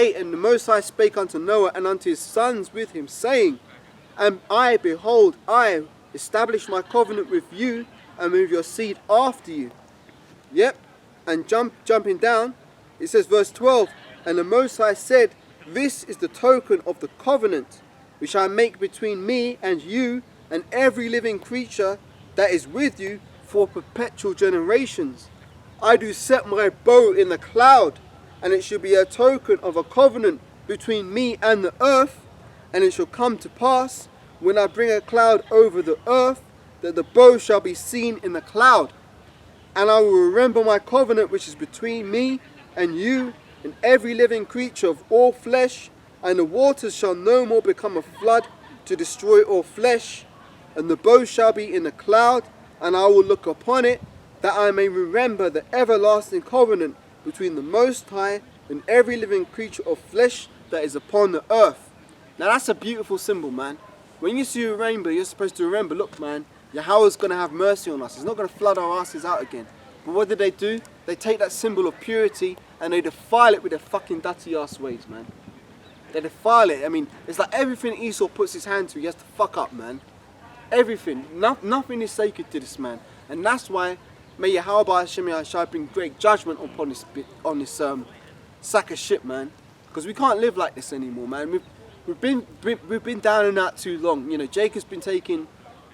8, and the Most High spake unto Noah and unto his sons with him, saying, and I, behold, I establish my covenant with you and with your seed after you. Yep, and jumping down, it says verse 12, and the Most High said, this is the token of the covenant which I make between me and you and every living creature that is with you for perpetual generations. I do set my bow in the cloud, and it shall be a token of a covenant between me and the earth, and it shall come to pass, when I bring a cloud over the earth, that the bow shall be seen in the cloud. And I will remember my covenant which is between me and you and every living creature of all flesh, and the waters shall no more become a flood to destroy all flesh, and the bow shall be in the cloud, and I will look upon it, that I may remember the everlasting covenant between the Most High and every living creature of flesh that is upon the earth. Now that's a beautiful symbol, man. When you see a rainbow, you're supposed to remember, look, man, Yahweh's going to have mercy on us. He's not going to flood our asses out again. But what did they do? They take that symbol of purity and they defile it with their fucking dirty ass ways, man. They defile it. I mean, it's like everything Esau puts his hand to, he has to fuck up, man. Everything. Nothing is sacred to this man. And that's why, may Yahweh Hashem Yahshai bring great judgment upon this sack of shit, man. Because we can't live like this anymore, man. We've been down and out too long. You know, Jacob's been taking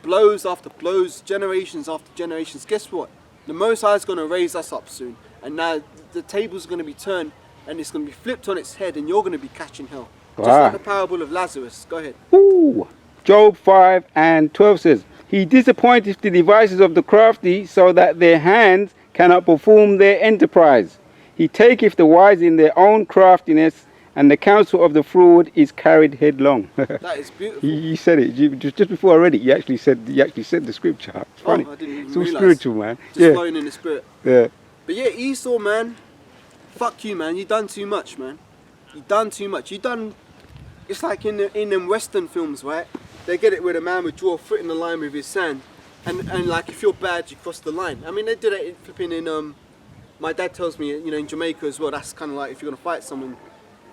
blows after blows, generations after generations. Guess what? The Most High is going to raise us up soon. And now the table's going to be turned and it's going to be flipped on its head and you're going to be catching hell. Wow. Just like the parable of Lazarus. Go ahead. Ooh. Job 5:12 says, he disappointeth the devices of the crafty, so that their hands cannot perform their enterprise. He taketh the wise in their own craftiness, and the counsel of the fraud is carried headlong. That is beautiful. You said it just before I read it. You actually said the scripture. It's funny. Oh, I didn't even it's all realize. spiritual, man. Just flowing in the spirit. Yeah. But yeah, Esau, man, fuck you, man. You done too much, man. You done too much. You done. It's like in them Western films, right? They get it where the man would draw a foot in the line with his sand, and like if you're bad, you cross the line. I mean, they do that in flipping in. My dad tells me, you know, in Jamaica as well. That's kind of like if you're gonna fight someone.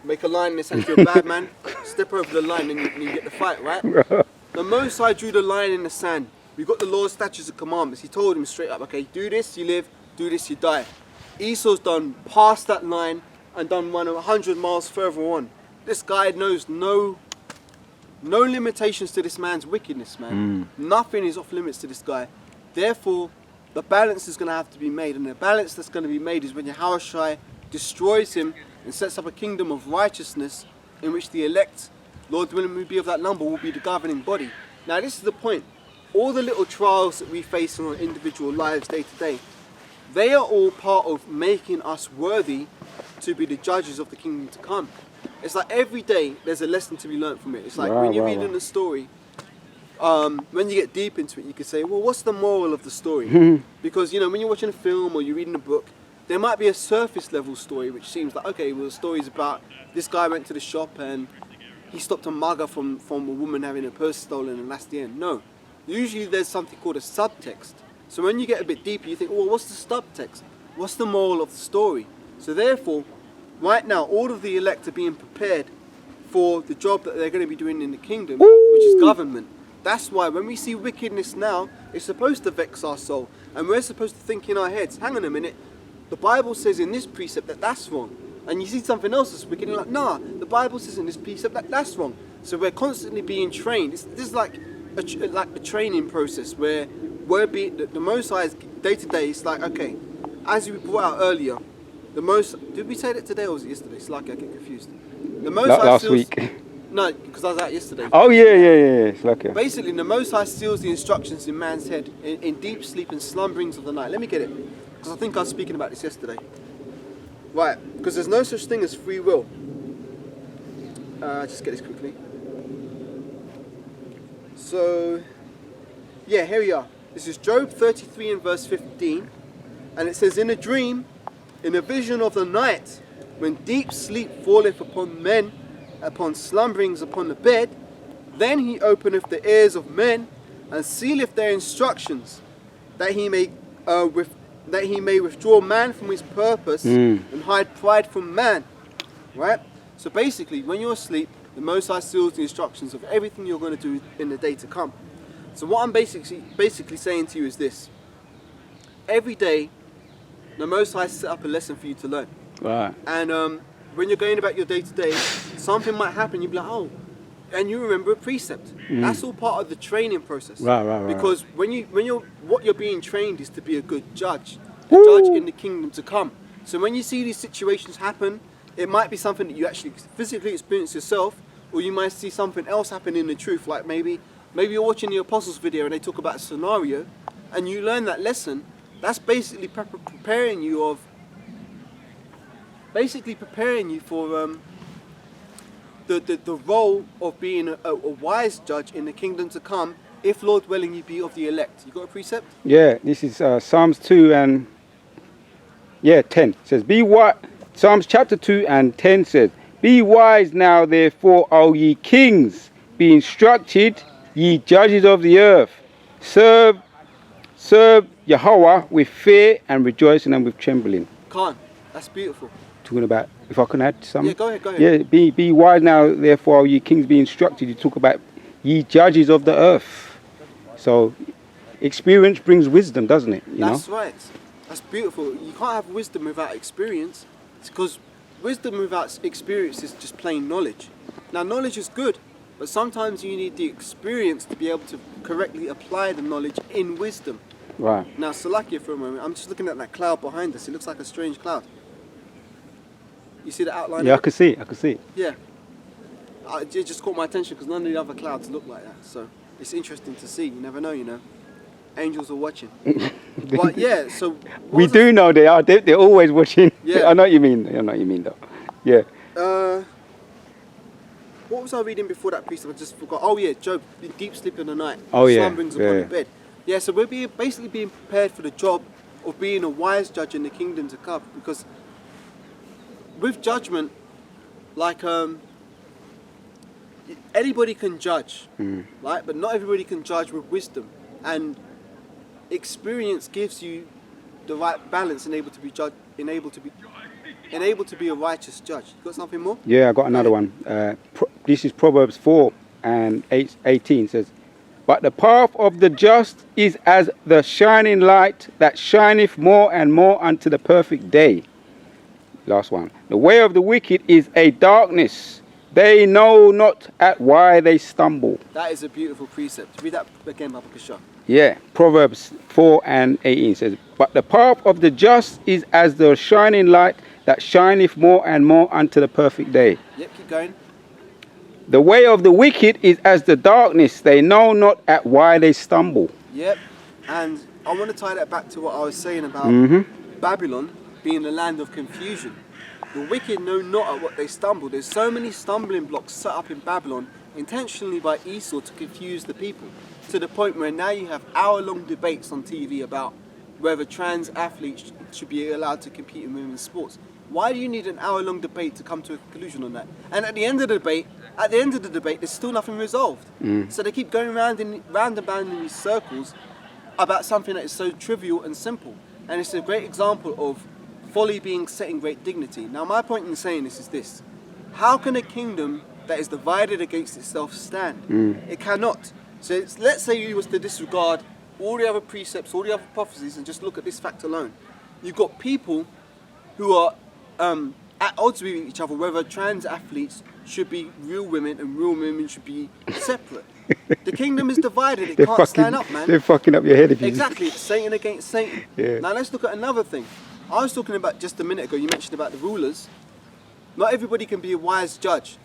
Make a line in the sand. If you're a bad man, step over the line and you get the fight, right? The Most High drew the line in the sand. We got the laws, statutes, and commandments. He told him straight up, okay, do this, you live, do this, you die. Esau's done past that line and done 100 miles further on. This guy knows no limitations to this man's wickedness, man. Nothing is off limits to this guy. Therefore, the balance is going to have to be made. And the balance that's going to be made is when Yahushua destroys him and sets up a kingdom of righteousness in which the elect, Lord willing we be of that number, will be the governing body. Now this is the point. All the little trials that we face in our individual lives day to day, they are all part of making us worthy to be the judges of the kingdom to come. It's like every day there's a lesson to be learned from it. It's like when you're reading a story, when you get deep into it, you could say, well, what's the moral of the story? Because, you know, when you're watching a film or you're reading a book, there might be a surface level story which seems like, okay, well, the story's about this guy went to the shop and he stopped a mugger from a woman having her purse stolen and that's the end. No. Usually there's something called a subtext. So when you get a bit deeper, you think, well, what's the subtext? What's the moral of the story? So therefore, right now, all of the elect are being prepared for the job that they're going to be doing in the kingdom, which is government. That's why when we see wickedness now, it's supposed to vex our soul. And we're supposed to think in our heads, hang on a minute, the Bible says in this precept that that's wrong. And you see something else that's wicked, and you're like, nah, the Bible says in this precept that that's wrong. So we're constantly being trained. This is like a training process where we're being, the Most High is day to day, it's like, okay, as we brought out earlier, did we say that today or was it yesterday? It's like I get confused. The Most High last week. No, because I was out yesterday. Oh yeah. It's like basically, the Most High seals the instructions in man's head in deep sleep and slumberings of the night. Let me get it. Because I think I was speaking about this yesterday. Right, because there's no such thing as free will. Just get this quickly. So, yeah, here we are. This is Job 33 and verse 15. And it says, in a dream, in a vision of the night, when deep sleep falleth upon men, upon slumberings upon the bed, then he openeth the ears of men, and sealeth their instructions, that he may withdraw man from his purpose and hide pride from man. Right? So basically, when you're asleep, the Most High seals the instructions of everything you're going to do in the day to come. So what I'm basically saying to you is this. Every day, the Most High set up a lesson for you to learn. Right. And when you're going about your day to day, something might happen, you'll be like, oh, and you remember a precept. That's all part of the training process. Right. Because what you're being trained is to be a good judge. A judge in the kingdom to come. So when you see these situations happen, it might be something that you actually physically experience yourself, or you might see something else happen in the truth. Like maybe you're watching the Apostles video and they talk about a scenario, and you learn that lesson. That's basically preparing you for the role of being a wise judge in the kingdom to come, if Lord willing you be of the elect. You got a precept? Yeah, this is Psalms 2 and 10. It says, "Be wise." Psalms chapter 2 and 10 says, "Be wise now, therefore, O ye kings, be instructed, ye judges of the earth. Serve Yahweh with fear and rejoicing and with trembling." Khan, that's beautiful. Talking about, if I can add something. Yeah, go ahead. Yeah, be wise now, therefore, O ye kings, be instructed. You talk about ye judges of the earth. So, experience brings wisdom, doesn't it? That's right. That's beautiful. You can't have wisdom without experience, because wisdom without experience is just plain knowledge. Now, knowledge is good, but sometimes you need the experience to be able to correctly apply the knowledge in wisdom. Right. Now, Salakia for a moment. I'm just looking at that cloud behind us. It looks like a strange cloud. You see the outline? Yeah, I can see it. Yeah. It just caught my attention because none of the other clouds look like that. So it's interesting to see. You never know. Angels are watching. But yeah, so... We do know they are. They're always watching. Yeah. I know what you mean though. Yeah. What was I reading before that precept? I just forgot. Oh yeah, Job, deep sleep in the night. Oh yeah. Slumberings upon the bed. Yeah, so we're basically being prepared for the job of being a wise judge in the kingdom to come. Because with judgment, like anybody can judge, right? But not everybody can judge with wisdom. And experience gives you the right balance and able to be a righteous judge. You got something more? Yeah, I got another one. This is Proverbs 4 and 18 says, "But the path of the just is as the shining light that shineth more and more unto the perfect day." Last one. "The way of the wicked is a darkness. They know not at why they stumble." That is a beautiful precept. Read that again, Baba Kasha. Yeah, Proverbs 4 and 18 says, "But the path of the just is as the shining light that shineth more and more unto the perfect day." Yep, keep going. "The way of the wicked is as the darkness. They know not at why they stumble." Yep, and I want to tie that back to what I was saying about Babylon being the land of confusion. The wicked know not at what they stumble. There's so many stumbling blocks set up in Babylon intentionally by Esau to confuse the people, to the point where now you have hour-long debates on TV about whether trans athletes should be allowed to compete in women's sports. Why do you need an hour-long debate to come to a conclusion on that? And at the end of the debate, there's still nothing resolved. So they keep going round and round in these circles about something that is so trivial and simple. And it's a great example of folly being set in great dignity. Now, my point in saying this is this: how can a kingdom that is divided against itself stand? It cannot. So let's say you was to disregard all the other precepts, all the other prophecies, and just look at this fact alone. You've got people who are at odds with each other, whether trans athletes should be real women and real women should be separate. The kingdom is divided. It can't stand up, man. They're fucking up your head if you... Exactly. It's Satan against Satan. Yeah. Now let's look at another thing. I was talking about just a minute ago, you mentioned about the rulers. Not everybody can be a wise judge.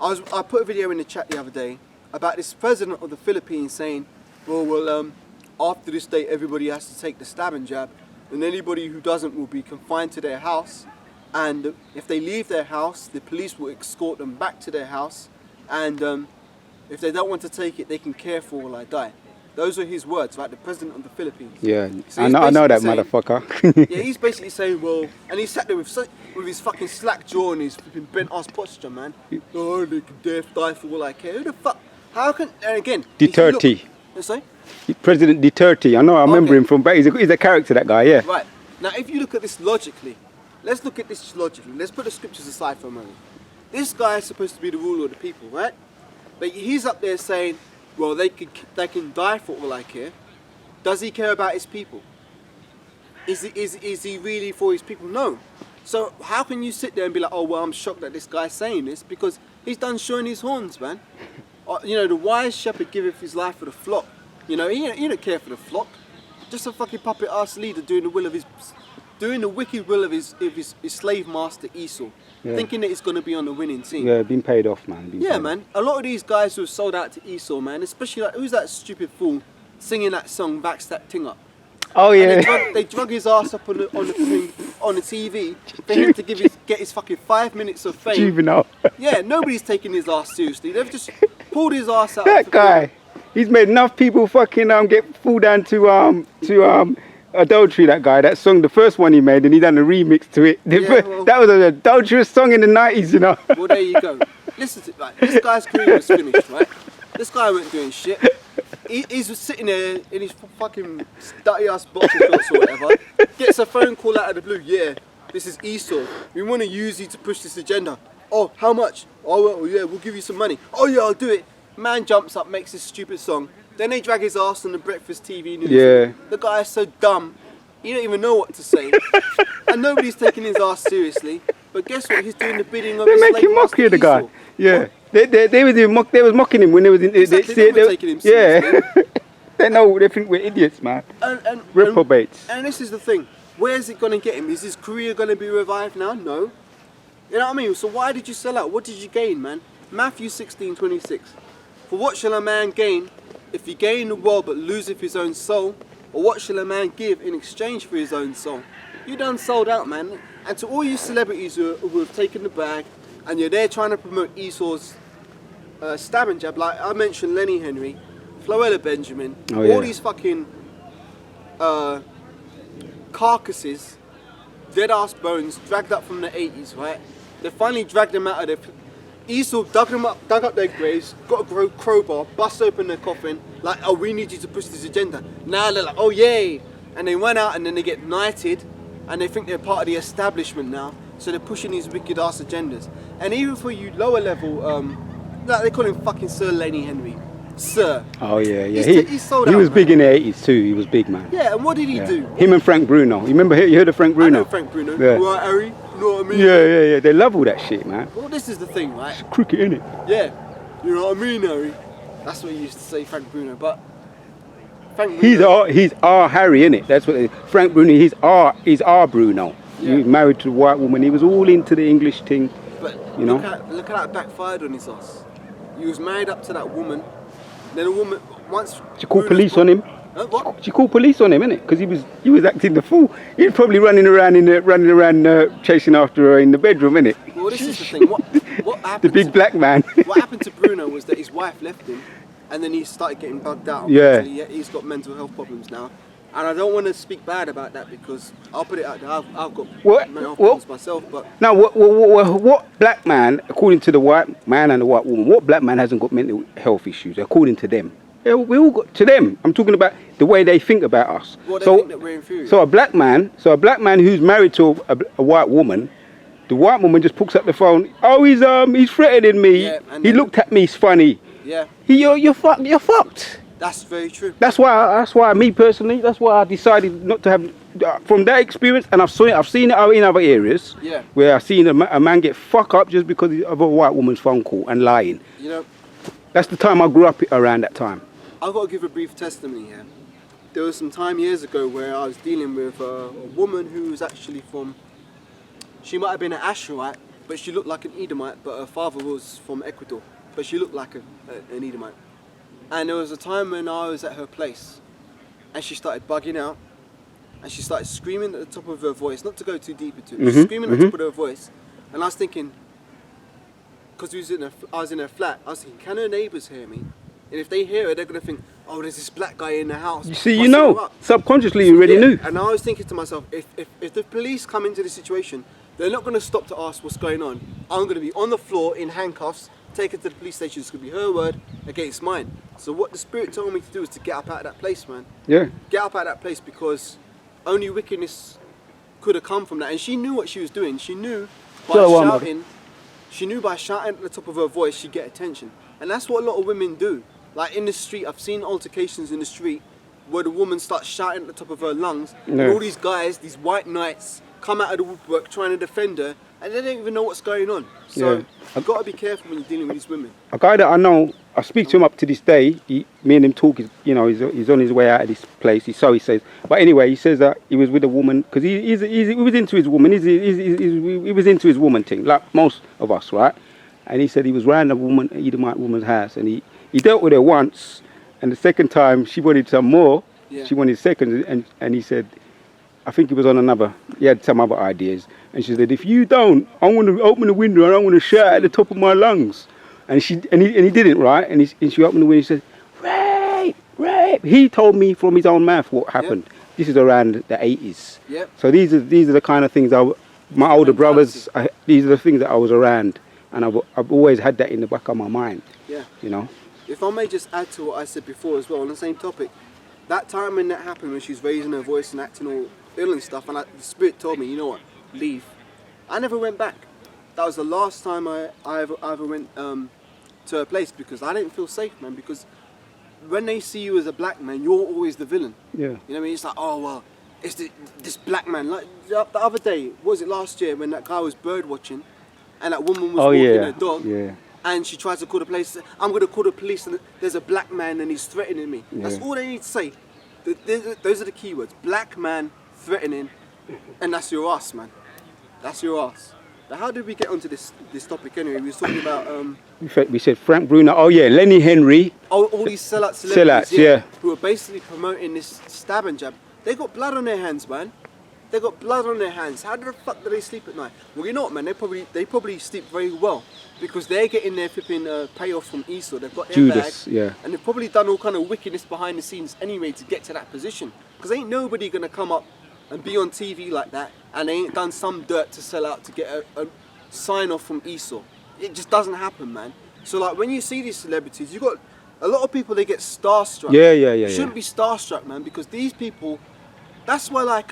I put a video in the chat the other day about this president of the Philippines saying, well, after this date everybody has to take the stabbing jab, and anybody who doesn't will be confined to their house, and if they leave their house, the police will escort them back to their house, and if they don't want to take it, they can care for while I die. Those are his words, right? The president of the Philippines. Yeah, So I know that saying, motherfucker. Yeah, he's basically saying, well, and he sat there with his fucking slack jaw and his flipping bent ass posture, man. Oh, they can die for all I care. Who the fuck? How can? And again, Duterte. Sorry? President Duterte. I remember him from back. He's a character, that guy. Yeah. Right. Now, if you look at this logically, let's look at this logically. Let's put the scriptures aside for a moment. This guy is supposed to be the ruler of the people, right? But he's up there saying, well, they can die for all I care. Does he care about his people? Is he really for his people? No. So how can you sit there and be like, oh, well, I'm shocked that this guy's saying this, because he's done showing his horns, man. You know, the wise shepherd giveth his life for the flock. You know, he don't care for the flock. Just a fucking puppet ass leader doing the wicked will of his slave master Esau, thinking that he's going to be on the winning team. Yeah, been paid off, man. Man. A lot of these guys who have sold out to Esau, man, especially like, who's that stupid fool singing that song, Vax That Ting Up? Oh yeah. And they drug his ass up on the TV for him to get his fucking 5 minutes of fame. Juvenile. Yeah, nobody's taking his ass seriously. They've just pulled his ass out. That guy, he's made enough people fucking get fall down to adultery. That guy, that song, the first one he made, and he done a remix to it. That was an adulterous song in the 90s, you know. Well, there you go. Listen to like, this guy's career was finished, right? This guy wasn't doing shit. He's sitting there in his fucking dirty ass boxing shorts or whatever. Gets a phone call out of the blue. Yeah, this is Esau. We want to use you to push this agenda. Oh, how much? Oh, well, yeah, we'll give you some money. Oh yeah, I'll do it. Man jumps up, makes this stupid song. Then they drag his ass on the breakfast TV news. Yeah. The guy is so dumb. He don't even know what to say. And nobody's taking his ass seriously. But guess what? He's doing the bidding of his slave master. They're making mockery of the guy. Yeah. They was mocking him when they was in. Exactly, they were taking him seriously. Yeah. They think we're idiots, man. Reprobates. And this is the thing. Where's it going to get him? Is his career going to be revived now? No. You know what I mean? So why did you sell out? What did you gain, man? Matthew 16:26. For what shall a man gain if he gain the world but loseth his own soul? Or what shall a man give in exchange for his own soul? You done sold out, man. And to all you celebrities who have taken the bag and you're there trying to promote Esau's stab and jab, like I mentioned Lenny Henry, Floella Benjamin, all these fucking carcasses, dead ass bones, dragged up from the 80s, right? They finally dragged them out of their... Esau dug up their graves, got a crowbar, bust open their coffin, like, oh, we need you to push this agenda. Now they're like, oh, yay! And they went out and then they get knighted, and they think they're part of the establishment now, so they're pushing these wicked ass agendas. And even for you lower level, like they call him fucking Sir Lenny Henry. Sir. Oh yeah. He sold out. He was man. Big in the 80s too. He was big, man. Yeah, and what did he do? Him and Frank Bruno. You remember? You heard of Frank Bruno? I know Frank Bruno. Yeah. Right, Harry? You know what I mean? Yeah. They love all that shit, man. Well, this is the thing, right? It's cricket, innit? Yeah. You know what I mean, Harry? That's what he used to say, Frank Bruno. But Frank Bruno... He's our Harry, innit? That's what Frank Bruno. He's our Bruno. Yeah. He was married to a white woman. He was all into the English thing. But you know, look at that backfired on his ass. He was married up to that woman. Then a woman once. She called police on him. What? She called police on him, innit? Because he was acting the fool. He was probably running around chasing after her in the bedroom, innit? Well, this is the thing. What happened? The big black man. What happened to Bruno was that his wife left him, and then he started getting bugged out. Yeah. He's got mental health problems now. And I don't want to speak bad about that because I'll put it out there. I've got mental health problems myself. But now, what black man, according to the white man and the white woman, what black man hasn't got mental health issues according to them? Yeah, we all got to them. I'm talking about the way they think about us. Well, they think that we're inferior. So a black man who's married to a white woman, the white woman just picks up the phone. Oh, he's threatening me. Yeah, he looked at me. He's funny. Yeah. You're fucked. That's very true. That's why me personally, that's why I decided not to have, from that experience, and I've seen it in other areas, where I've seen a man get fucked up just because of a white woman's phone call and lying. You know, that's the time I grew up around that time. I've got to give a brief testimony here. There was some time years ago where I was dealing with a woman who was actually she might have been an Asherite, but she looked like an Edomite, but her father was from Ecuador, but she looked like an Edomite. And there was a time when I was at her place and she started bugging out and she started screaming at the top of her voice, not to go too deep into it, screaming at the top of her voice. And I was thinking, because I was in her flat, I was thinking, can her neighbours hear me? And if they hear her, they're going to think, oh, there's this black guy in the house. You see, you know, subconsciously you already knew. And I was thinking to myself, if the police come into the situation, they're not going to stop to ask what's going on. I'm going to be on the floor in handcuffs, taken to the police station. It's going to be her word against mine. So what the Spirit told me to do is to get up out of that place, man. Yeah. Get up out of that place because only wickedness could have come from that. And she knew what she was doing. She knew by shouting she knew by shouting at the top of her voice she'd get attention. And that's what a lot of women do. Like in the street, I've seen altercations in the street where the woman starts shouting at the top of her lungs, and all these guys, these white knights, come out of the woodwork trying to defend her, and they don't even know what's going on. So you've got to be careful when you're dealing with these women. A guy that I know, I speak to him up to this day. Me and him talk. You know, he's on his way out of this place. So he says. But anyway, he says that he was with a woman because he was into his woman. He was into his woman thing, like most of us, right? And he said he was round a woman, Edomite woman's house, and he dealt with her once, and the second time she wanted some more. Yeah. She wanted seconds, and he said, I think he was on another. He had some other ideas, and she said, if you don't, I'm going to open the window and I'm going to shout at the top of my lungs. And he didn't, right? And she opened the window and she said, rape, rape. He told me from his own mouth what happened. Yep. This is around the 80s. Yep. So these are the kind of things my older brothers. These are the things that I was around, and I've always had that in the back of my mind. Yeah. You know. If I may just add to what I said before as well on the same topic, that time when that happened, when she was raising her voice and acting all ill and stuff, and the Spirit told me, you know what, leave. I never went back. That was the last time I ever went to a place, because I didn't feel safe, man. Because when they see you as a black man, you're always the villain. Yeah. You know what I mean? It's like, oh well, it's this black man. Like the other day, was it last year when that guy was bird watching, and that woman was walking her dog. Yeah. And she tries to call the police. I'm going to call the police, and there's a black man and he's threatening me. Yeah. That's all they need to say. Those are the key words. Black man threatening, and that's your ass, man. That's your ass. But how did we get onto this topic anyway? We were talking about... we said Frank Bruno. Oh yeah, Lenny Henry. Oh, all these sellout celebrities, yeah, who are basically promoting this stab and jab. They got blood on their hands, man. They got blood on their hands. How the fuck do they sleep at night? Well, you know what, man? They probably sleep very well, because they're getting their flipping payoff from Esau. They've got their Judas, bag, and they've probably done all kind of wickedness behind the scenes anyway to get to that position. Because ain't nobody gonna come up and be on TV like that, and they ain't done some dirt to sell out to get a sign off from Esau. It just doesn't happen, man. So like when you see these celebrities, you got a lot of people, they get starstruck. Yeah. You shouldn't be starstruck, man, because these people. That's why, like,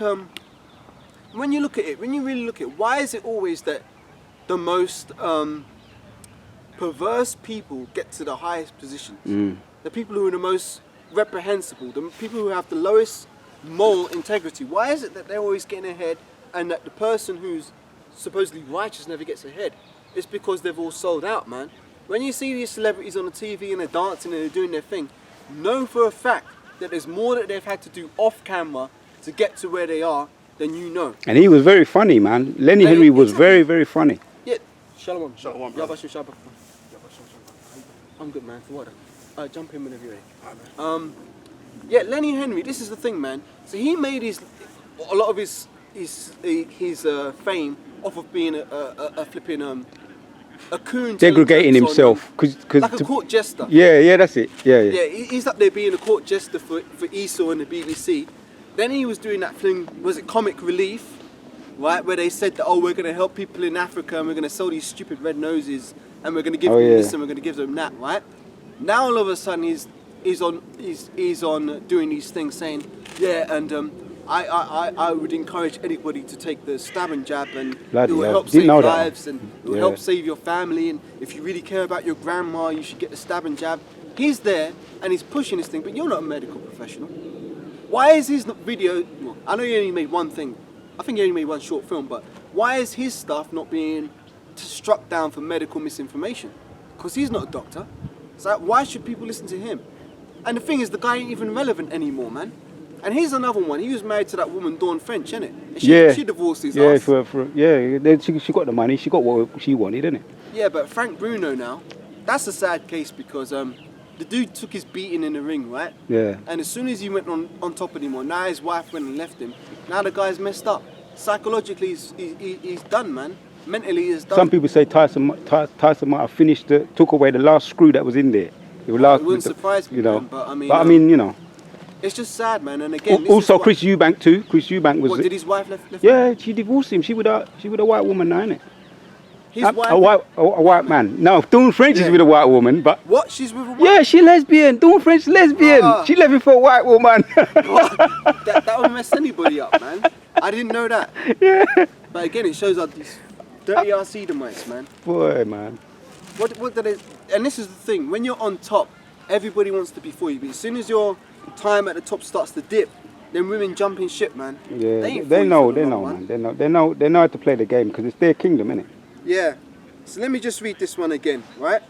when you look at it, when you really look at it, why is it always that the most perverse people get to the highest positions? The people who are the most reprehensible, the people who have the lowest moral integrity. Why is it that they're always getting ahead, and that the person who's supposedly righteous never gets ahead? It's because they've all sold out, man. When you see these celebrities on the TV and they're dancing and they're doing their thing, know for a fact that there's more that they've had to do off camera to get to where they are than you know. And he was very funny, man. Lenny Henry was very, very funny. Yeah. Shalom. Shalom. I'm good, man. For what? Jump in whenever you're ready. Yeah, Lenny Henry. This is the thing, man. So he made a lot of his fame off of being a flipping a coon. Degrading himself, like a court jester. Yeah, that's it. Yeah. He's up there being a court jester for Esau and the BBC. Then he was doing that thing, was it Comic Relief, right? Where they said that, oh, we're going to help people in Africa and we're going to sell these stupid red noses and we're going to give them this and we're going to give them that, right? Now all of a sudden he's on doing these things saying, yeah, and I would encourage anybody to take the stab and jab, and it will help save lives and it will help save your family, and if you really care about your grandma, you should get the stab and jab. He's there and he's pushing this thing, but you're not a medical professional. Why is his video, well, I know he only made one thing, I think he only made one short film, but why is his stuff not being struck down for medical misinformation? Because he's not a doctor. So why should people listen to him? And the thing is, the guy ain't even relevant anymore, man. And here's another one. He was married to that woman, Dawn French, innit? And she divorced his ass. She got the money. She got what she wanted, didn't it? Yeah, but Frank Bruno now, that's a sad case, because the dude took his beating in the ring, right? Yeah. And as soon as he went on top of him, or now his wife went and left him, now the guy's messed up. Psychologically, he's done, man. Mentally, he's done. Some people say Tyson might have took away the last screw that was in there. It wouldn't surprise me, man, but I mean, you know. It's just sad, man. And again, also Chris Eubank too. Chris Eubank was. What, did his wife left him? Yeah, she divorced him. She with a white woman now, innit? His wife. A white man. No, Dawn French is with a white woman, but. What? She's with a white. Yeah, she lesbian. Dawn French lesbian. She left him for a white woman. that would mess anybody up, man. I didn't know that. Yeah. But again, it shows how these Dirty ass Edomites, man. Boy, man. What did they? And this is the thing: when you're on top, everybody wants to be for you. But as soon as your time at the top starts to dip, then women jump in shit, man. Yeah, ain't they for you know, for the they long know, run. man. They know how to play the game because it's their kingdom, innit? Yeah. So let me just read this one again, right?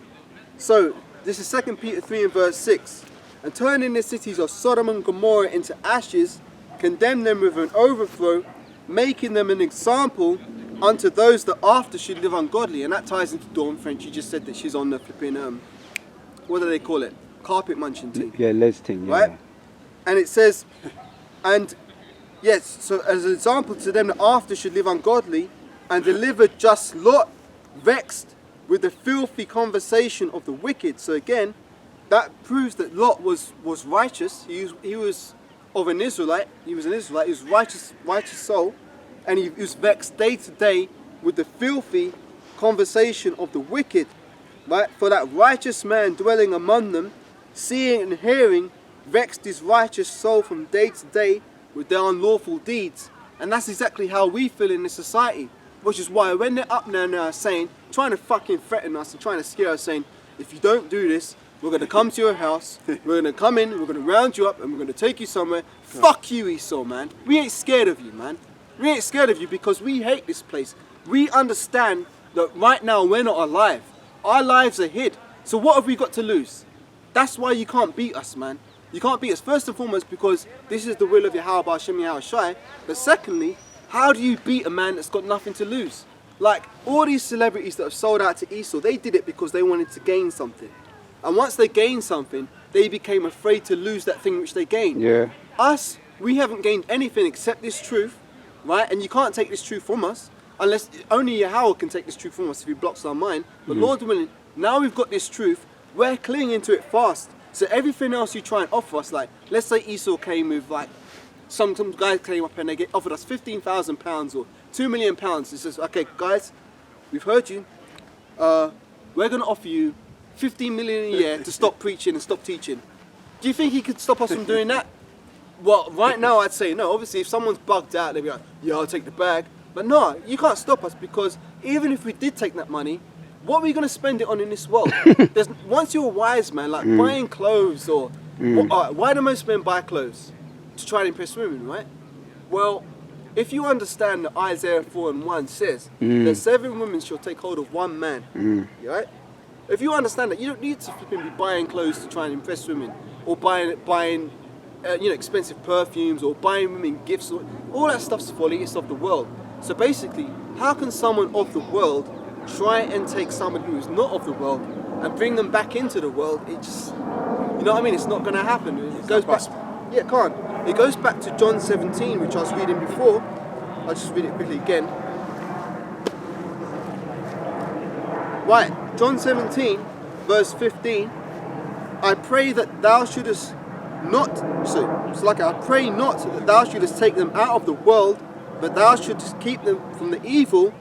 So this is 2 Peter 3 and verse 6. And turning the cities of Sodom and Gomorrah into ashes, condemn them with an overthrow, making them an example unto those that after should live ungodly. And that ties into Dawn French. You just said that she's on the flipping, what do they call it? Carpet munching team. Yeah, Les thing, yeah. Right? And it says, and yes, so as an example to them that after should live ungodly, and deliver just Lot, vexed with the filthy conversation of the wicked. So again, that proves that Lot was righteous. He was of an Israelite. He was an Israelite. He was righteous soul, and he was vexed day to day with the filthy conversation of the wicked. Right? For that righteous man dwelling among them, seeing and hearing, vexed his righteous soul from day to day with their unlawful deeds. And that's exactly how we feel in this society. Which is why when they're up now saying, trying to fucking threaten us and trying to scare us, saying, if you don't do this, we're going to come to your house, we're going to come in, we're going to round you up, and we're going to take you somewhere. Fuck you, Esau, man. We ain't scared of you, man. We ain't scared of you because we hate this place. We understand that right now we're not alive. Our lives are hid. So what have we got to lose? That's why you can't beat us, man. You can't beat us, first and foremost, because this is the will of Yahweh Hashem Yahweh Shai. But secondly, how do you beat a man that's got nothing to lose? Like, all these celebrities that have sold out to Esau, they did it because they wanted to gain something. And once they gained something, they became afraid to lose that thing which they gained. Yeah. Us, we haven't gained anything except this truth, right? And you can't take this truth from us, unless only Yahweh can take this truth from us if he blocks our mind. But Lord willing, now we've got this truth, we're clinging to it fast. So everything else you try and offer us, like, let's say Esau came with, like, some guys came up and they offered us £15,000 or £2 million. It says, okay, guys, we've heard you. We're going to offer you 15 million a year to stop preaching and stop teaching. Do you think he could stop us from doing that? Well, right now I'd say no. Obviously, if someone's bugged out, they'd be like, yeah, I'll take the bag. But no, you can't stop us because even if we did take that money, what are we going to spend it on in this world? Once you're a wise man, like buying clothes or... why do most men buy clothes? To try and impress women, right? Well, if you understand that Isaiah 4 and 1 says that 7 women shall take hold of one man, right? If you understand that, you don't need to flipping be buying clothes to try and impress women, or buying expensive perfumes, or buying women gifts. All that stuff's folly. It's of the world. So basically, how can someone of the world try and take someone who is not of the world and bring them back into the world? It just, you know what I mean? It's not going to happen. It goes back. Yeah, it can't. It goes back to John 17, which I was reading before. I'll just read it quickly again. Right, John 17, verse 15. I pray that thou shouldest not, I pray not that thou shouldest take them out of the world, but thou shouldest keep them from the evil,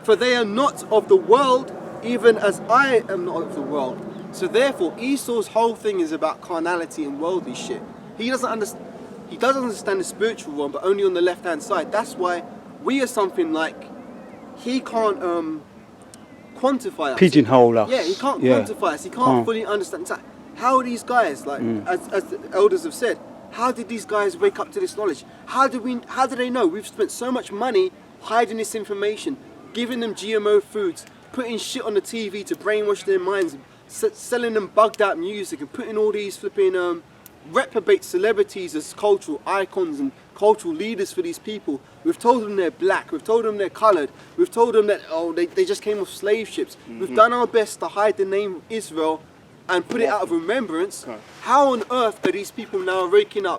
for they are not of the world, even as I am not of the world. So therefore, Esau's whole thing is about carnality and worldly shit. He doesn't understand the spiritual realm, but only on the left-hand side. That's why we are something like, he can't quantify us. Pigeonhole us. Yeah, he can't quantify us. He can't fully understand. It's like, how are these guys, like, as the elders have said, how did these guys wake up to this knowledge? How do they know? We've spent so much money hiding this information, giving them GMO foods, putting shit on the TV to brainwash their minds, selling them bugged out music, and putting all these flipping reprobate celebrities as cultural icons and cultural leaders for these people. We've told them they're black, we've told them they're coloured, we've told them that they just came off slave ships. We've done our best to hide the name Israel and put it out of remembrance. How on earth are these people now raking up